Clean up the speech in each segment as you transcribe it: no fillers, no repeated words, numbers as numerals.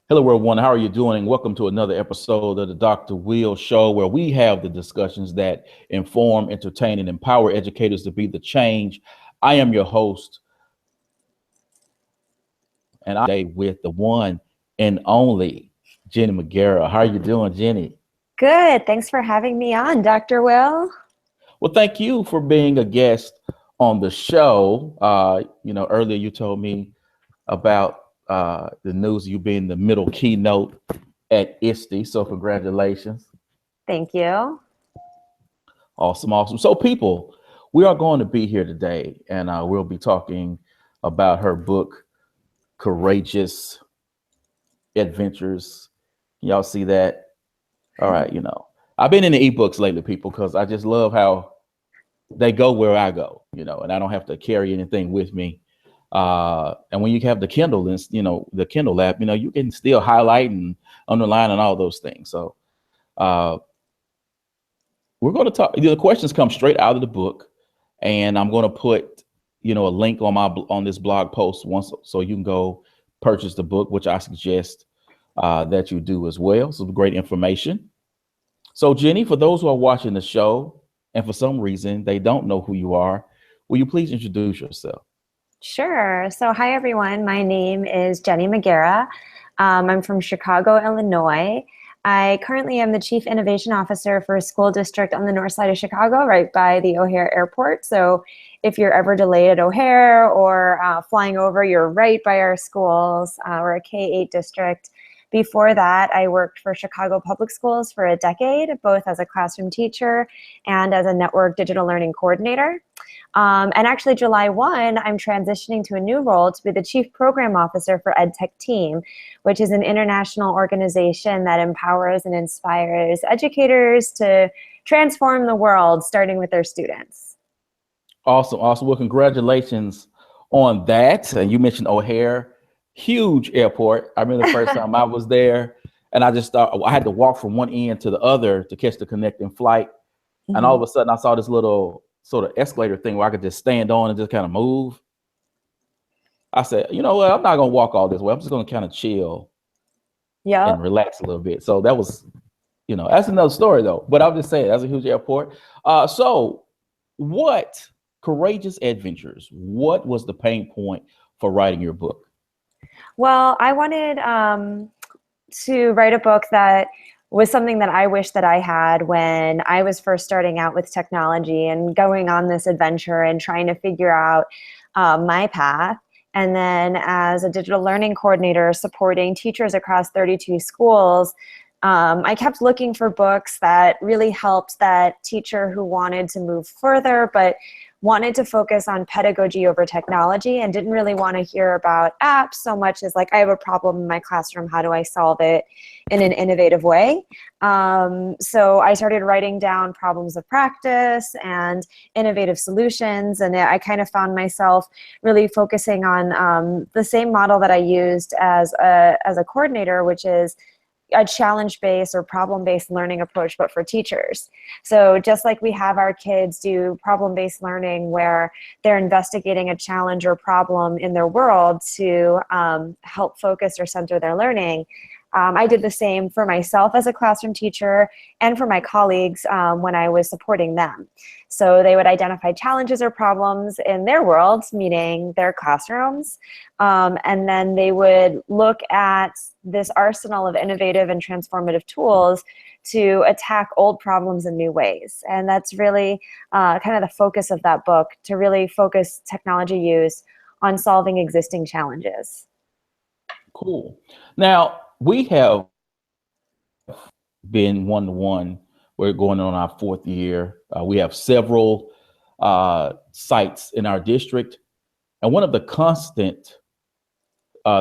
Hello, everyone. How are you doing? And welcome to another episode of the Dr. Will Show, where we have the discussions that inform, entertain, and empower educators to be the change. I am your host, and I'm today with the one and only Jennie Magiera. How are you doing, Jennie? Good. Thanks for having me on, Dr. Will. Well, thank you for being a guest on the show. Earlier you told me about the news of you being the middle keynote at ISTE. So congratulations. Thank you. Awesome, awesome. So, people, we are going to be here today, and we'll be talking about her book, Courageous Edventures. Y'all see that? All right, I've been in the ebooks lately, people, because I just love how they go where I go, and I don't have to carry anything with me. And when you have the Kindle, and the Kindle app, you can still highlight and underline and all those things. So, we're going to talk. The questions come straight out of the book, and I'm going to put, a link on this blog post once, so you can go purchase the book, which I suggest that you do as well. Some great information. So, Jennie, for those who are watching the show, and for some reason they don't know who you are, will you please introduce yourself? Sure. So, hi, everyone. My name is Jennie Magiera. I'm from Chicago, Illinois. I currently am the Chief Innovation Officer for a school district on the north side of Chicago, right by the O'Hare Airport. So if you're ever delayed at O'Hare or flying over, you're right by our schools. We're a K-8 district. Before that, I worked for Chicago Public Schools for a decade, both as a classroom teacher and as a network digital learning coordinator. And actually, July 1, I'm transitioning to a new role to be the Chief Program Officer for EdTech Team, which is an international organization that empowers and inspires educators to transform the world, starting with their students. Awesome, awesome. Well, congratulations on that. And you mentioned O'Hare, huge airport. I remember the first time I was there, and I just thought I had to walk from one end to the other to catch the connecting flight. Mm-hmm. And all of a sudden, I saw this little sort of escalator thing where I could just stand on and just kind of move. I said, you know what? I'm not going to walk all this way. I'm just going to kind of chill and relax a little bit. So that was, that's another story, though. But I'm just saying, that's a huge airport. So what, Courageous Edventures, what was the pain point for writing your book? Well, I wanted to write a book that was something that I wish that I had when I was first starting out with technology and going on this adventure and trying to figure out my path. And then as a digital learning coordinator supporting teachers across 32 schools, I kept looking for books that really helped that teacher who wanted to move further, but wanted to focus on pedagogy over technology and didn't really want to hear about apps so much as like, I have a problem in my classroom, how do I solve it in an innovative way? So I started writing down problems of practice and innovative solutions, and I kind of found myself really focusing on the same model that I used as a coordinator, which is a challenge-based or problem-based learning approach, but for teachers. So just like we have our kids do problem-based learning where they're investigating a challenge or problem in their world to help focus or center their learning, I did the same for myself as a classroom teacher and for my colleagues when I was supporting them. So they would identify challenges or problems in their worlds, meaning their classrooms, and then they would look at this arsenal of innovative and transformative tools to attack old problems in new ways. And that's really kind of the focus of that book, to really focus technology use on solving existing challenges. Cool. Now, we have been one-to-one. We're going on our 4th year. We have several sites in our district. And one of the constant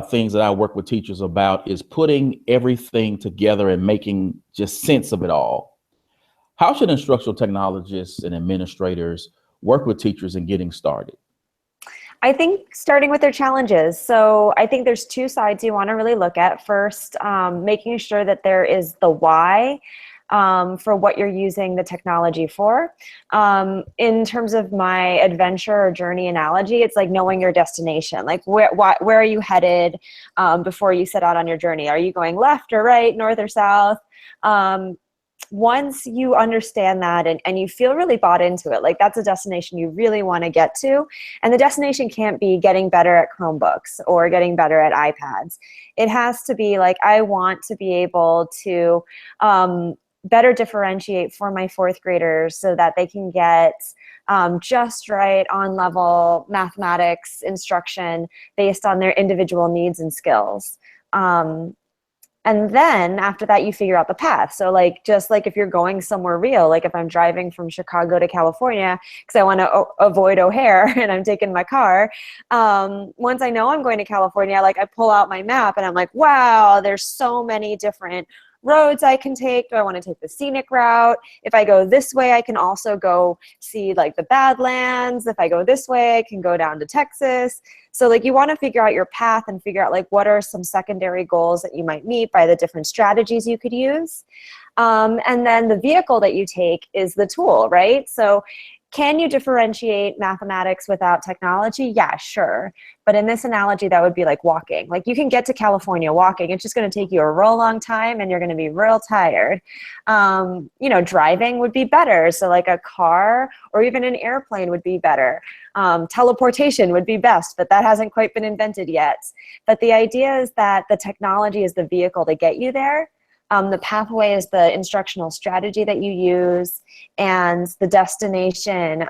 things that I work with teachers about is putting everything together and making just sense of it all. How should instructional technologists and administrators work with teachers in getting started? I think starting with their challenges. So I think there's 2 sides you want to really look at. First, making sure that there is the why. for what you're using the technology for. In terms of my adventure or journey analogy, it's like knowing your destination. Like where are you headed before you set out on your journey? Are you going left or right, north or south? Once you understand that and you feel really bought into it, like that's a destination you really want to get to. And the destination can't be getting better at Chromebooks or getting better at iPads. It has to be like, I want to be able to better differentiate for my fourth graders so that they can get just right on level mathematics instruction based on their individual needs and skills. And then after that, you figure out the path. So like, just like if you're going somewhere real, like if I'm driving from Chicago to California, because I want to avoid O'Hare and I'm taking my car. Once I know I'm going to California, like I pull out my map and I'm like, wow, there's so many different roads I can take. Do I want to take the scenic route? If I go this way, I can also go see like the Badlands. If I go this way, I can go down to Texas. So like you want to figure out your path and figure out like what are some secondary goals that you might meet by the different strategies you could use. And then the vehicle that you take is the tool, right? So can you differentiate mathematics without technology? Yeah, sure. But in this analogy, that would be like walking. Like you can get to California walking. It's just going to take you a real long time and you're going to be real tired. You know, driving would be better. So like a car or even an airplane would be better. Teleportation would be best, but that hasn't quite been invented yet. But the idea is that the technology is the vehicle to get you there. The pathway is the instructional strategy that you use, and the destination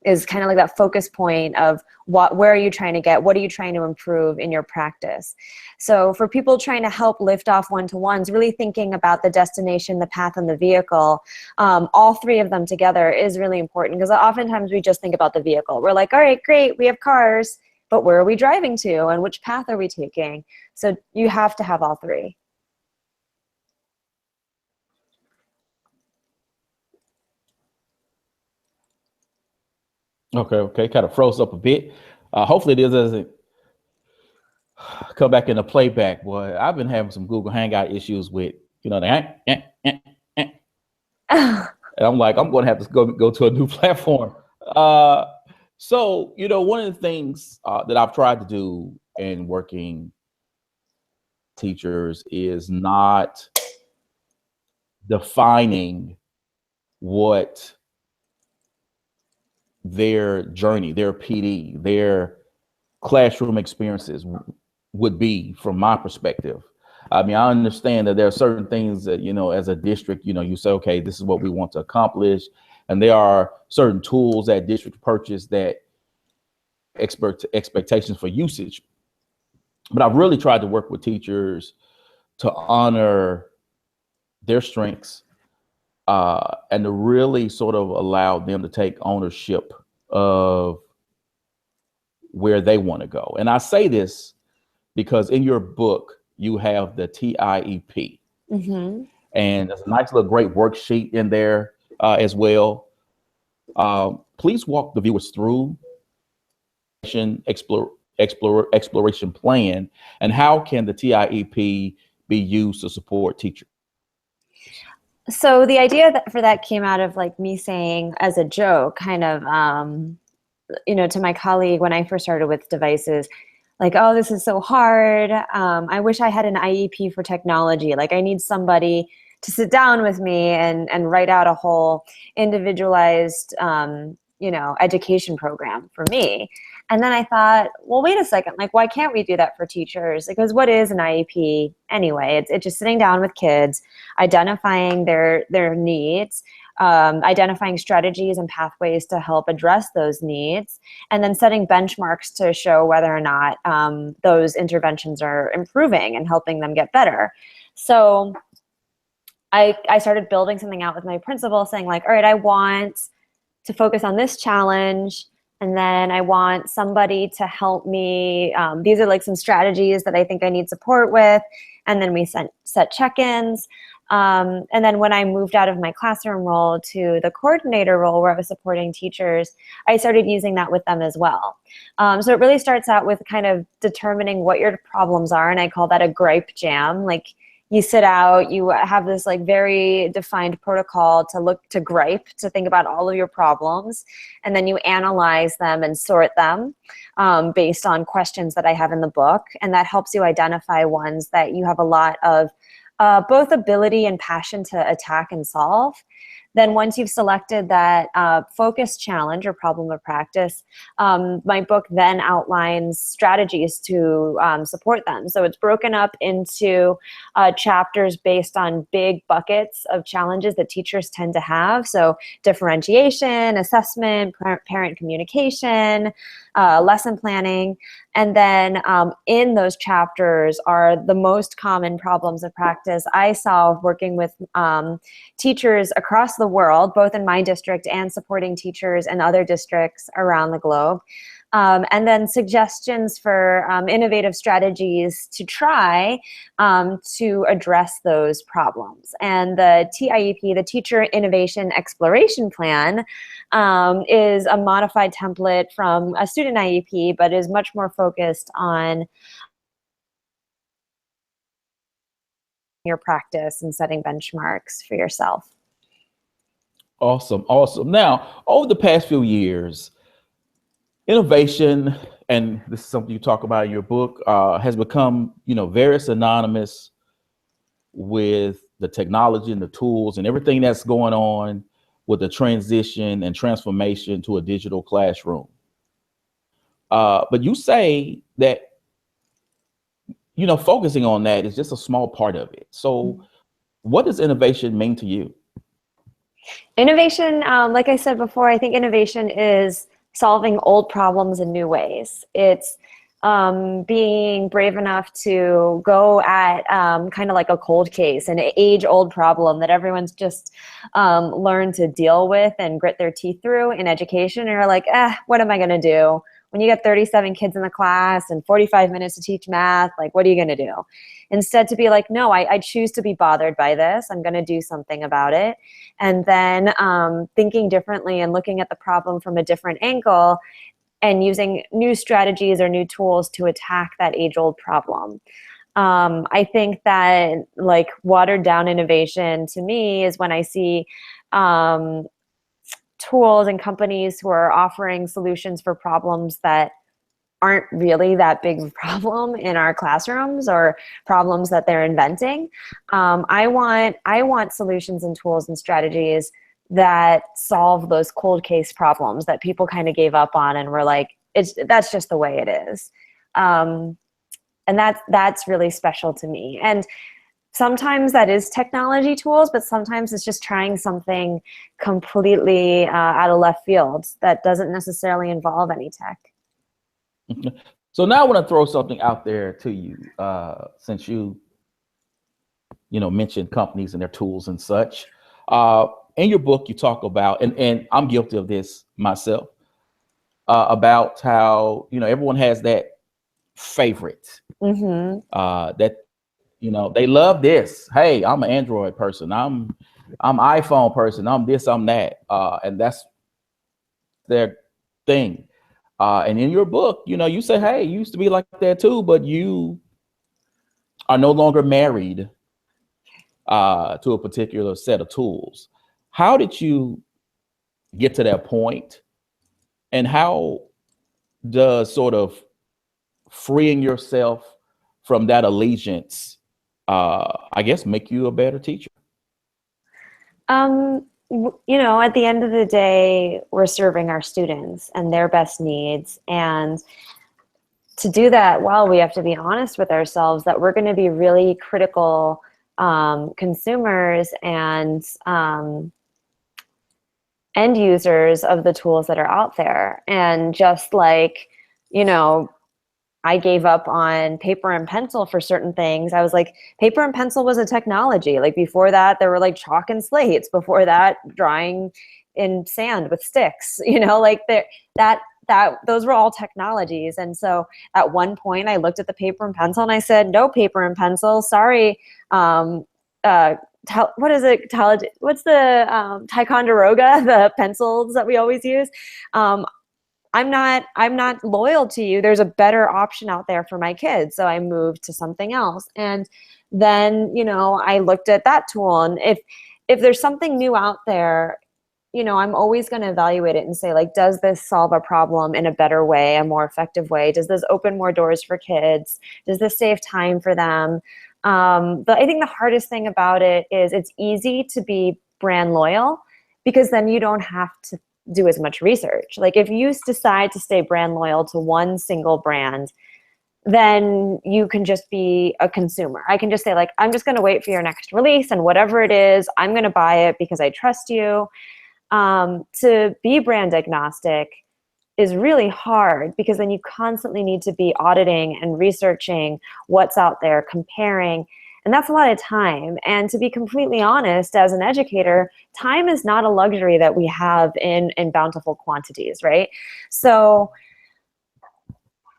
is kind of like that focus point of where are you trying to get, what are you trying to improve in your practice. So for people trying to help lift off one-to-ones, really thinking about the destination, the path, and the vehicle, all three of them together is really important, because oftentimes we just think about the vehicle. We're like, all right, great, we have cars, but where are we driving to and which path are we taking? So you have to have all three. Okay, kind of froze up a bit. Hopefully this doesn't come back into playback. Boy, I've been having some Google Hangout issues with, you know, and I'm like, I'm going to have to go to a new platform. So, you know, one of the things that I've tried to do in working teachers is not defining what their journey, their PD, their classroom experiences would be from my perspective. I mean, I understand that there are certain things that, you know, as a district, you know, you say, okay, this is what we want to accomplish. And there are certain tools that districts purchase that expectations for usage. But I've really tried to work with teachers to honor their strengths, and to really sort of allow them to take ownership of where they want to go. And I say this because in your book, you have the TIEP. Mm-hmm. And there's a nice little great worksheet in there as well. Please walk the viewers through exploration plan, and how can the TIEP be used to support teachers? So the idea for that came out of like me saying as a joke, kind of, you know, to my colleague when I first started with devices, like, oh, this is so hard. I wish I had an IEP for technology. Like I need somebody to sit down with me and write out a whole individualized, you know, education program for me. And then I thought, well, wait a second, like, why can't we do that for teachers? Because what is an IEP anyway? It's just sitting down with kids, identifying their needs, identifying strategies and pathways to help address those needs, and then setting benchmarks to show whether or not those interventions are improving and helping them get better. So I started building something out with my principal, saying like, all right, I want to focus on this challenge, and then I want somebody to help me. These are like some strategies that I think I need support with. And then we set check-ins. And then when I moved out of my classroom role to the coordinator role where I was supporting teachers, I started using that with them as well. So it really starts out with kind of determining what your problems are. And I call that a gripe jam. Like, you sit out, you have this like very defined protocol to gripe, to think about all of your problems, and then you analyze them and sort them based on questions that I have in the book. And that helps you identify ones that you have a lot of both ability and passion to attack and solve. Then once you've selected that focus challenge or problem of practice, my book then outlines strategies to support them. So it's broken up into chapters based on big buckets of challenges that teachers tend to have. So differentiation, assessment, parent communication, lesson planning. And then in those chapters are the most common problems of practice I solve working with teachers across the world, both in my district and supporting teachers in other districts around the globe. And then suggestions for innovative strategies to try to address those problems. And the TIEP, the Teacher Innovation Exploration Plan, is a modified template from a student IEP, but is much more focused on your practice and setting benchmarks for yourself. Awesome. Awesome. Now, over the past few years, innovation, and this is something you talk about in your book, has become, very synonymous with the technology and the tools and everything that's going on with the transition and transformation to a digital classroom. But you say that, focusing on that is just a small part of it. So what does innovation mean to you? Innovation, like I said before, I think innovation is solving old problems in new ways. It's being brave enough to go at kind of like a cold case, an age-old problem that everyone's just learned to deal with and grit their teeth through in education. And you're like, what am I going to do? When you get 37 kids in the class and 45 minutes to teach math, like, what are you going to do? Instead to be like, no, I choose to be bothered by this. I'm going to do something about it. And then thinking differently and looking at the problem from a different angle and using new strategies or new tools to attack that age-old problem. I think that like watered down innovation to me is when I see tools and companies who are offering solutions for problems that aren't really that big of a problem in our classrooms or problems that they're inventing. I want solutions and tools and strategies that solve those cold case problems that people kind of gave up on and were like, that's just the way it is. And that's really special to me. And sometimes that is technology tools, but sometimes it's just trying something completely out of left field that doesn't necessarily involve any tech. So now I want to throw something out there to you, since you mentioned companies and their tools and such. In your book, you talk about, and I'm guilty of this myself, about how everyone has that favorite, that they love this. Hey, I'm an Android person. I'm iPhone person. I'm this. I'm that, and that's their thing. And in your book, you say, hey, you used to be like that too, but you are no longer married to a particular set of tools. How did you get to that point? And how does sort of freeing yourself from that allegiance, I guess, make you a better teacher? At the end of the day, we're serving our students and their best needs. And to do that well, we have to be honest with ourselves that we're going to be really critical consumers and end users of the tools that are out there. And just like, I gave up on paper and pencil for certain things. I was like, paper and pencil was a technology. Like before that, there were like chalk and slates. Before that, drawing in sand with sticks. Those were all technologies. And so at one point, I looked at the paper and pencil and I said, no paper and pencil. Sorry. What is it? What's the Ticonderoga? The pencils that we always use. I'm not loyal to you. There's a better option out there for my kids. So I moved to something else. And then, I looked at that tool, and if there's something new out there, I'm always going to evaluate it and say, like, does this solve a problem in a better way, a more effective way? Does this open more doors for kids? Does this save time for them? But I think the hardest thing about it is it's easy to be brand loyal because then you don't have to do as much research. Like, if you decide to stay brand loyal to one single brand, then you can just be a consumer. I can just say, like, I'm just going to wait for your next release, and whatever it is, I'm going to buy it because I trust you. To be brand agnostic is really hard because then you constantly need to be auditing and researching what's out there, comparing, and that's a lot of time. And to be completely honest, as an educator, time is not a luxury that we have in bountiful quantities, right? So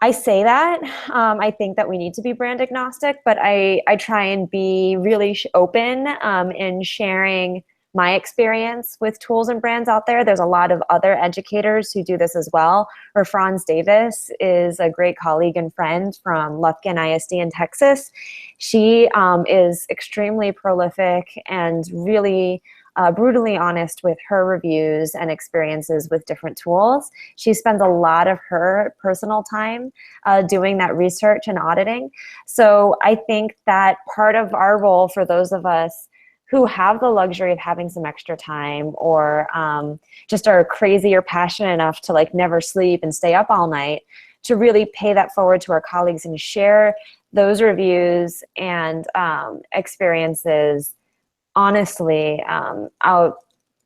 I say that. I think that we need to be brand agnostic, but I try and be really open in sharing my experience with tools and brands out there. There's a lot of other educators who do this as well. Or Franz Davis is a great colleague and friend from Lufkin ISD in Texas. She is extremely prolific and really brutally honest with her reviews and experiences with different tools. She spends a lot of her personal time doing that research and auditing. So I think that part of our role for those of us who have the luxury of having some extra time, or just are crazy or passionate enough to like never sleep and stay up all night, to really pay that forward to our colleagues and share those reviews and experiences honestly out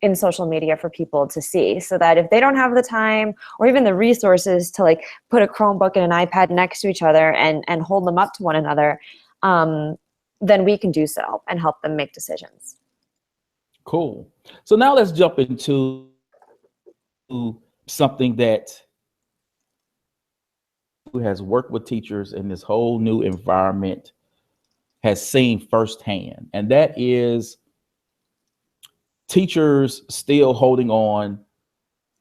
in social media for people to see, so that if they don't have the time or even the resources to like put a Chromebook and an iPad next to each other and hold them up to one another, then we can do so and help them make decisions. Cool. So now let's jump into something that who has worked with teachers in this whole new environment has seen firsthand, and that is teachers still holding on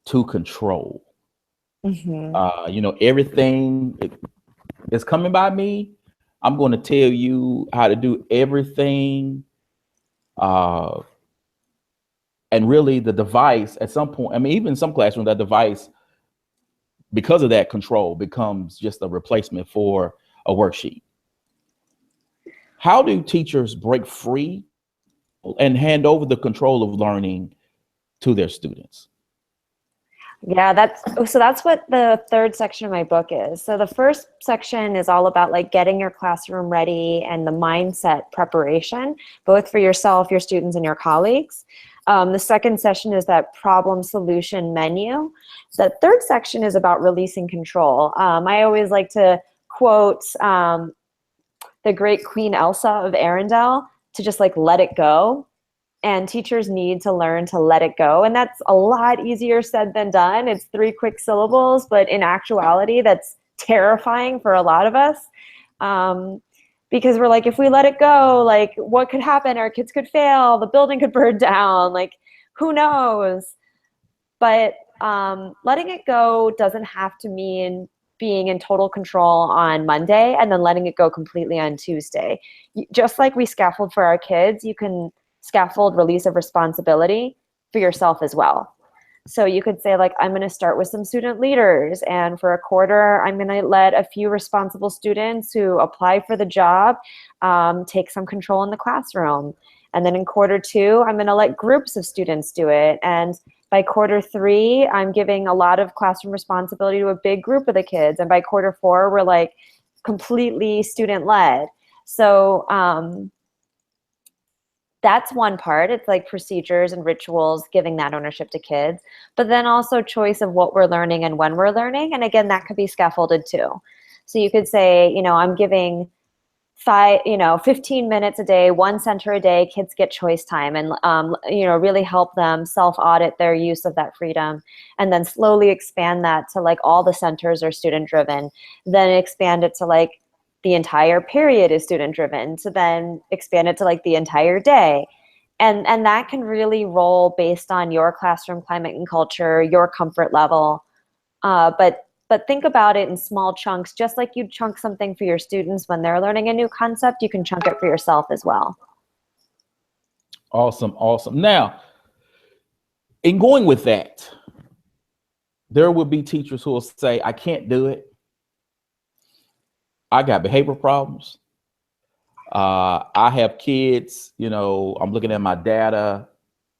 to control. Mm-hmm. Everything is coming by me. I'm going to tell you how to do everything. And really the device at some point, I mean, even in some classrooms, that device, because of that control, becomes just a replacement for a worksheet. How do teachers break free and hand over the control of learning to their students? Yeah, that's what the third section of my book is. So the first section is all about like getting your classroom ready and the mindset preparation, both for yourself, your students, and your colleagues. The second session is that problem solution menu. The third section is about releasing control. I always like to quote the great Queen Elsa of Arendelle to just like let it go. And teachers need to learn to let it go. And that's a lot easier said than done. It's 3 quick syllables, but in actuality, that's terrifying for a lot of us. Because we're like, if we let it go, like what could happen? Our kids could fail, the building could burn down, like who knows? But letting it go doesn't have to mean being in total control on Monday and then letting it go completely on Tuesday. Just like we scaffold for our kids, you can scaffold release of responsibility for yourself as well. So you could say, like, I'm going to start with some student leaders, and for a quarter, I'm going to let a few responsible students who apply for the job take some control in the classroom. And then in quarter 2, I'm going to let groups of students do it. And by quarter 3, I'm giving a lot of classroom responsibility to a big group of the kids. And by quarter 4, we're like completely student led. So that's one part. It's like procedures and rituals, giving that ownership to kids, but then also choice of what we're learning and when we're learning. And again, that could be scaffolded too. So you could say, I'm giving 15 minutes a day, 1 center a day, kids get choice time, and, really help them self-audit their use of that freedom, and then slowly expand that to like all the centers are student driven, then expand it to like the entire period is student driven, to then expand it to like the entire day. And that can really roll based on your classroom climate and culture, your comfort level. But think about it in small chunks, just like you chunk something for your students when they're learning a new concept, you can chunk it for yourself as well. Awesome, awesome. Now, in going with that, there will be teachers who will say, I can't do it. I got behavior problems. I have kids, you know, I'm looking at my data,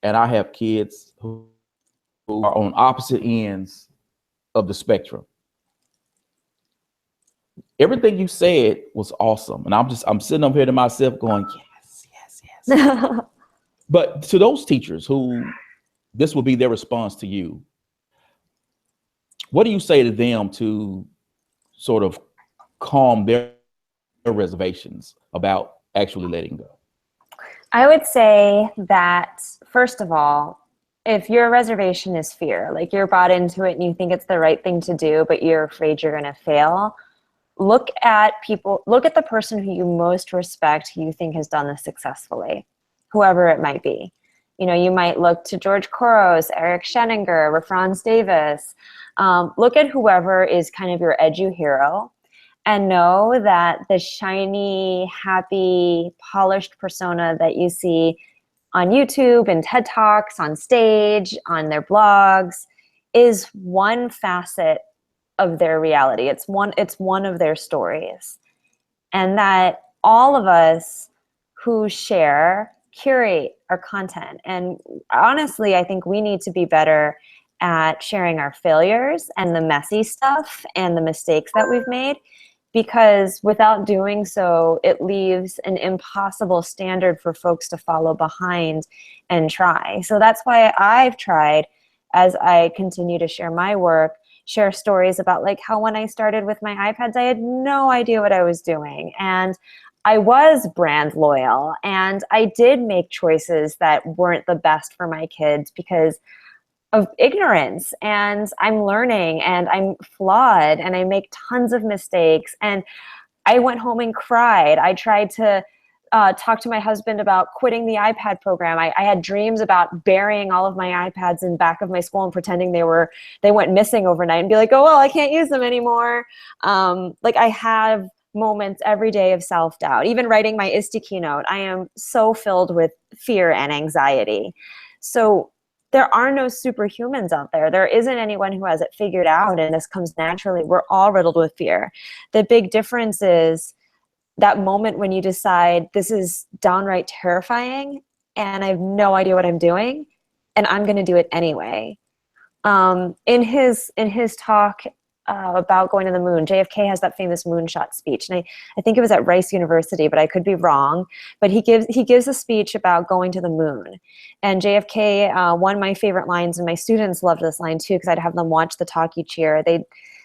and I have kids who are on opposite ends of the spectrum. Everything you said was awesome. And I'm sitting up here to myself going, yes, yes, yes. But to those teachers who this will be their response to you, what do you say to them to sort of calm their reservations about actually letting go? I would say that, first of all, if your reservation is fear, like you're bought into it and you think it's the right thing to do, but you're afraid you're going to fail, look at the person who you most respect, who you think has done this successfully, whoever it might be. You know, you might look to George Couros, Eric Sheninger, Franz Davis. Look at whoever is kind of your edu hero, and know that the shiny, happy, polished persona that you see on YouTube and TED Talks, on stage, on their blogs, is one facet of their reality. It's one of their stories. And that all of us who curate our content. And honestly, I think we need to be better at sharing our failures and the messy stuff and the mistakes that we've made, because without doing so, it leaves an impossible standard for folks to follow behind and try. So that's why I've tried, as I continue to share my work, share stories about like how when I started with my iPads, I had no idea what I was doing. And I was brand loyal, and I did make choices that weren't the best for my kids because of ignorance, and I'm learning, and I'm flawed, and I make tons of mistakes. And I went home and cried. I tried to talk to my husband about quitting the iPad program. I had dreams about burying all of my iPads in back of my school and pretending they went missing overnight and be like, oh, well, I can't use them anymore. Like I have moments every day of self-doubt. Even writing my ISTE keynote, I am so filled with fear and anxiety. So there are no superhumans out there. There isn't anyone who has it figured out, and this comes naturally. We're all riddled with fear. The big difference is that moment when you decide this is downright terrifying and I have no idea what I'm doing, and I'm going to do it anyway. In his talk about going to the moon, JFK has that famous moonshot speech, and I think it was at Rice University, but I could be wrong. But he gives a speech about going to the moon, and JFK, one of my favorite lines, and my students loved this line too because I'd have them watch the talk each year.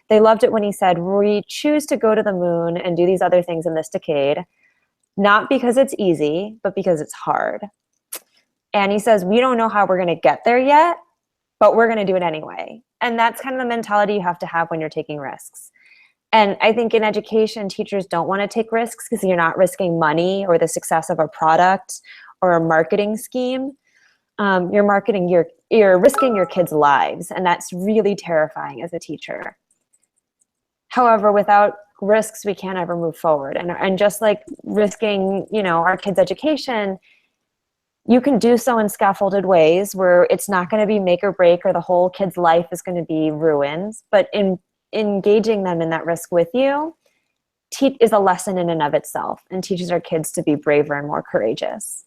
They loved it when he said, we choose to go to the moon and do these other things in this decade, not because it's easy, but because it's hard. And he says, we don't know how we're going to get there yet, but we're going to do it anyway. And that's kind of the mentality you have to have when you're taking risks. And I think in education, teachers don't want to take risks because you're not risking money or the success of a product or a marketing scheme. You're risking your kids' lives, and that's really terrifying as a teacher. However, without risks, we can't ever move forward. And just like risking, our kids' education, you can do so in scaffolded ways where it's not going to be make or break or the whole kid's life is going to be ruined. But in engaging them in that risk with you is a lesson in and of itself, and teaches our kids to be braver and more courageous.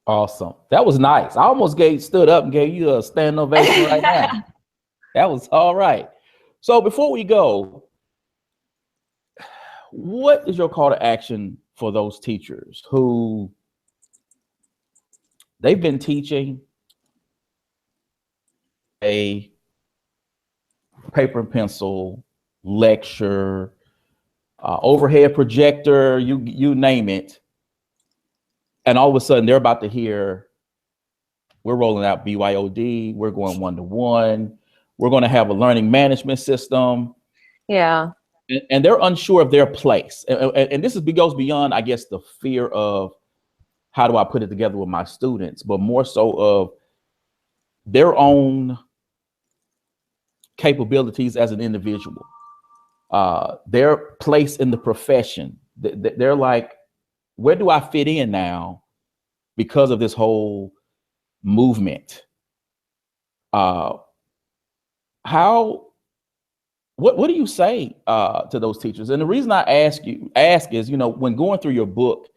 Awesome. That was nice. I almost stood up and gave you a standing ovation right now. That was all right. So before we go, what is your call to action for those teachers who they've been teaching a paper and pencil lecture, overhead projector, you name it, and all of a sudden they're about to hear, we're rolling out BYOD, we're going one-to-one, we're going to have a learning management system. Yeah. And they're unsure of their place. And this goes beyond, I guess, the fear of how do I put it together with my students, but more so of their own capabilities as an individual, their place in the profession. They're like, where do I fit in now because of this whole movement? What do you say to those teachers? And the reason I ask is, when going through your book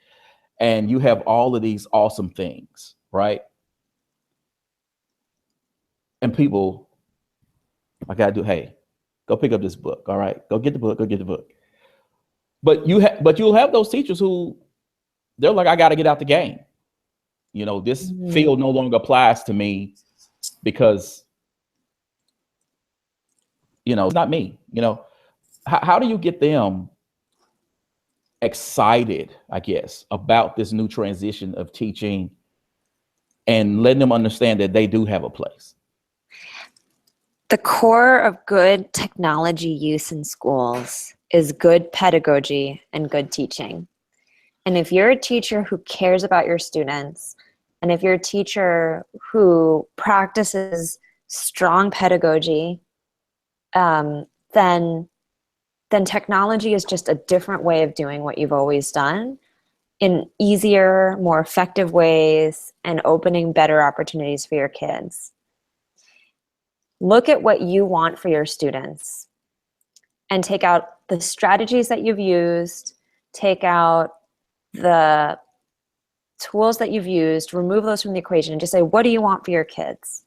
and you have all of these awesome things, right? And people, I gotta do, hey, go pick up this book. All right, go get the book. But you'll have those teachers who they're like, I got to get out the game. This field no longer applies to me because, it's not me. How do you get them excited, I guess, about this new transition of teaching and letting them understand that they do have a place? The core of good technology use in schools is good pedagogy and good teaching. And if you're a teacher who cares about your students, and if you're a teacher who practices strong pedagogy, then technology is just a different way of doing what you've always done in easier, more effective ways and opening better opportunities for your kids. Look at what you want for your students and take out the strategies that you've used, take out the tools that you've used, remove those from the equation and just say, what do you want for your kids?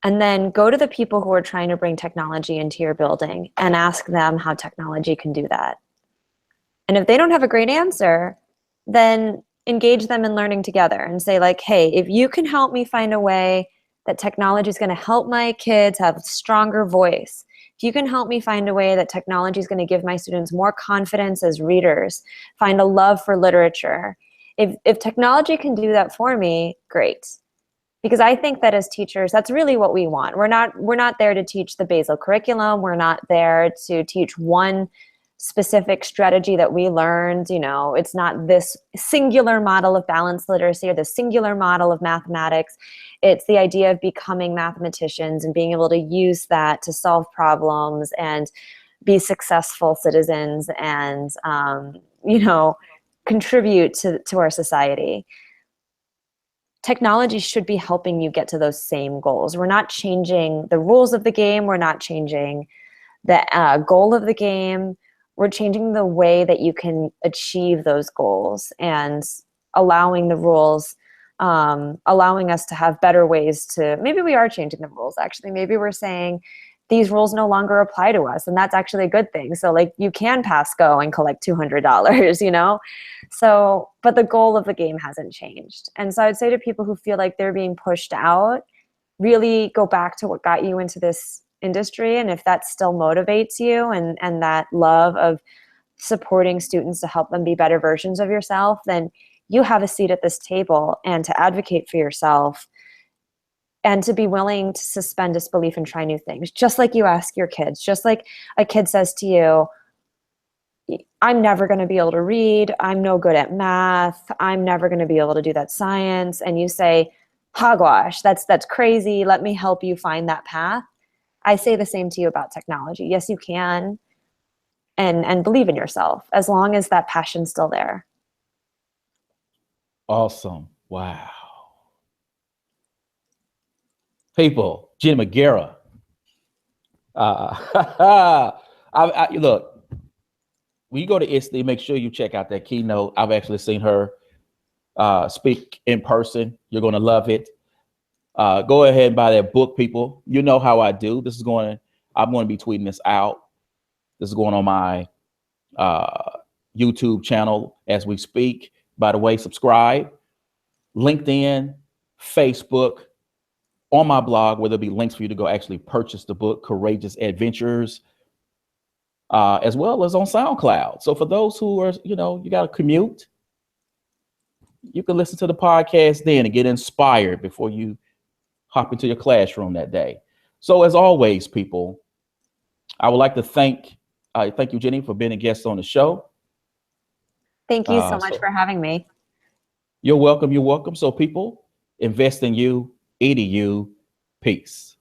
And then go to the people who are trying to bring technology into your building and ask them how technology can do that. And if they don't have a great answer, then engage them in learning together and say like, hey, if you can help me find a way that technology is going to help my kids have a stronger voice, if you can help me find a way that technology is going to give my students more confidence as readers, find a love for literature, if technology can do that for me, great. Because I think that as teachers, that's really what we want. We're not there to teach the basal curriculum. We're not there to teach one specific strategy that we learned. It's not this singular model of balanced literacy or the singular model of mathematics. It's the idea of becoming mathematicians and being able to use that to solve problems and be successful citizens and, contribute to our society. Technology should be helping you get to those same goals. We're not changing the rules of the game. We're not changing the goal of the game. We're changing the way that you can achieve those goals and allowing the rules, allowing us to have better ways to, maybe we are changing the rules actually. Maybe we're saying these rules no longer apply to us, and that's actually a good thing. So like you can pass go and collect $200, So, but the goal of the game hasn't changed. And so I'd say to people who feel like they're being pushed out, really go back to what got you into this industry. And if that still motivates you and that love of supporting students to help them be better versions of yourself, then you have a seat at this table and to advocate for yourself and to be willing to suspend disbelief and try new things. Just like you ask your kids, just like a kid says to you, I'm never going to be able to read. I'm no good at math. I'm never going to be able to do that science. And you say, hogwash, that's crazy. Let me help you find that path. I say the same to you about technology. Yes, you can. And believe in yourself as long as that passion's still there. Awesome. Wow. People, Jennie Magiera. Look, when you go to ISTE, make sure you check out that keynote. I've actually seen her speak in person. You're going to love it. Go ahead and buy that book, people. You know how I do. I'm going to be tweeting this out. This is going on my YouTube channel as we speak. By the way, subscribe. LinkedIn, Facebook, on my blog, where there'll be links for you to go actually purchase the book, Courageous Edventures, as well as on SoundCloud. So for those who are, you got to commute, you can listen to the podcast then and get inspired before you hop into your classroom that day. So as always, people, I would like to thank you, Jennie, for being a guest on the show. Thank you so much for having me. You're welcome. You're welcome. So people, invest in you, EDU, peace.